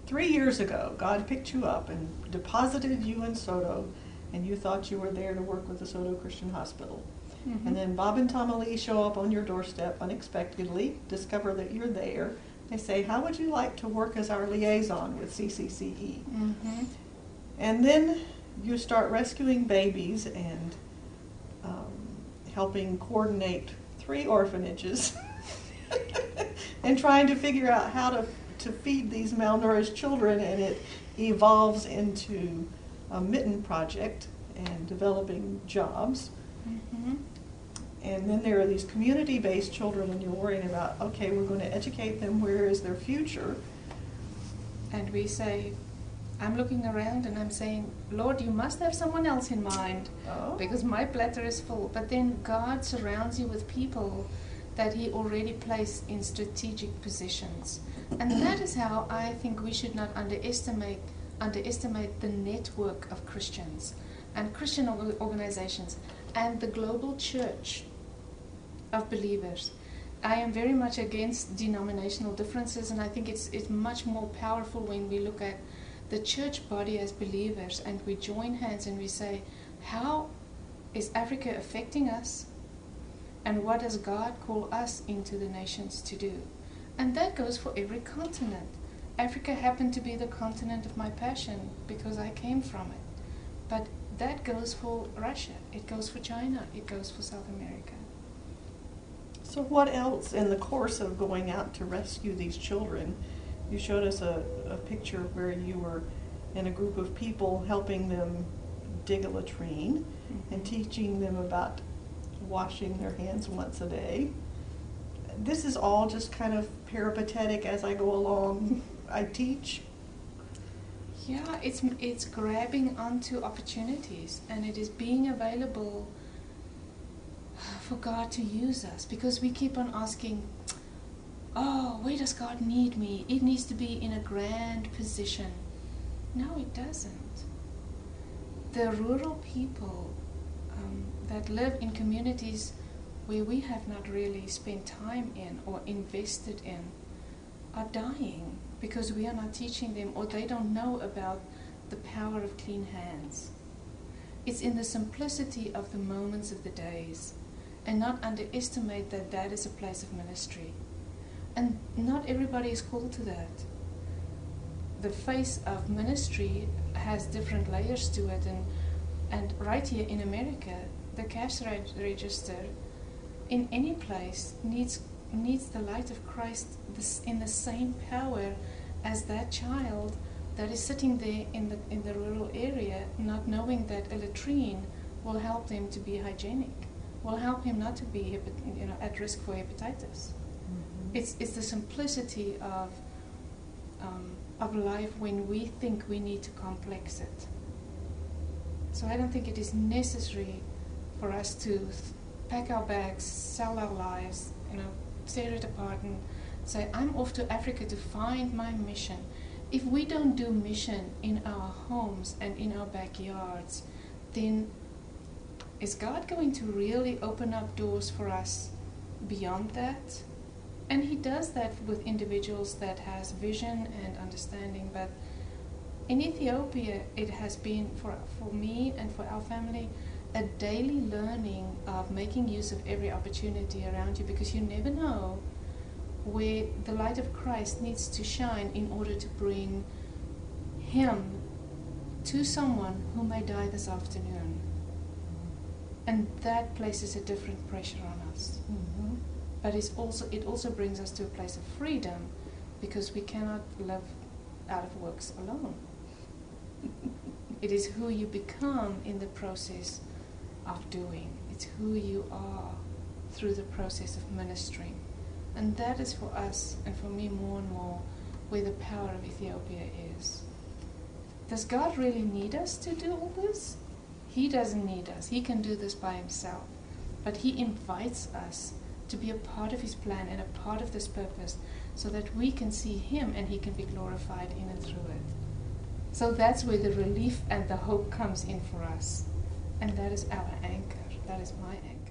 3 years ago, God picked you up and deposited you in Soto, and you thought you were there to work with the Soto Christian Hospital. Mm-hmm. And then Bob and Tom Lee show up on your doorstep unexpectedly, discover that you're there. They say, how would you like to work as our liaison with CCCE? Mm-hmm. And then you start rescuing babies and helping coordinate 3 orphanages and trying to figure out how to feed these malnourished children, and it evolves into a mitten project and developing jobs. Mm-hmm. And then there are these community-based children, and you're worrying about, okay, we're going to educate them, where is their future? And we say, I'm looking around and I'm saying, Lord, you must have someone else in mind, because my platter is full. But then God surrounds you with people that He already placed in strategic positions. And that is how I think we should not underestimate the network of Christians and Christian organizations and the global church of believers. I am very much against denominational differences, and I think it's much more powerful when we look at the church body as believers and we join hands and we say, how is Africa affecting us? And what does God call us into the nations to do? And that goes for every continent. Africa happened to be the continent of my passion because I came from it. But that goes for Russia, it goes for China, it goes for South America. So what else in the course of going out to rescue these children? You showed us a picture where you were in a group of people helping them dig a latrine and teaching them about washing their hands once a day. This is all just kind of peripatetic as I go along. I teach. Yeah, it's grabbing onto opportunities, and it is being available for God to use us, because we keep on asking, oh, where does God need me? It needs to be in a grand position. No, it doesn't. The rural people that live in communities where we have not really spent time in or invested in are dying because we are not teaching them, or they don't know about the power of clean hands. It's in the simplicity of the moments of the days, and not underestimate that that is a place of ministry. And not everybody is called to that. The face of ministry has different layers to it, and right here in America, the cash register in any place needs the light of Christ in the same power as that child that is sitting there in the rural area, not knowing that a latrine will help them to be hygienic, will help him not to be at risk for hepatitis. Mm-hmm. It's the simplicity of life when we think we need to complex it. So I don't think it is necessary for us to pack our bags, sell our lives, tear it apart and say, I'm off to Africa to find my mission. If we don't do mission in our homes and in our backyards, then is God going to really open up doors for us beyond that? And He does that with individuals that has vision and understanding. But in Ethiopia, it has been for me and for our family a daily learning of making use of every opportunity around you, because you never know where the light of Christ needs to shine in order to bring Him to someone who may die this afternoon. And that places a different pressure on us. Mm-hmm. But it also brings us to a place of freedom, because we cannot live out of works alone. It is who you become in the process of doing. It's who you are through the process of ministering. And that is for us, and for me more and more, where the power of Ethiopia is. Does God really need us to do all this? He doesn't need us. He can do this by Himself. But He invites us to be a part of His plan and a part of this purpose, so that we can see Him and He can be glorified in and through it. So that's where the relief and the hope comes in for us. And that is our anchor. That is my anchor.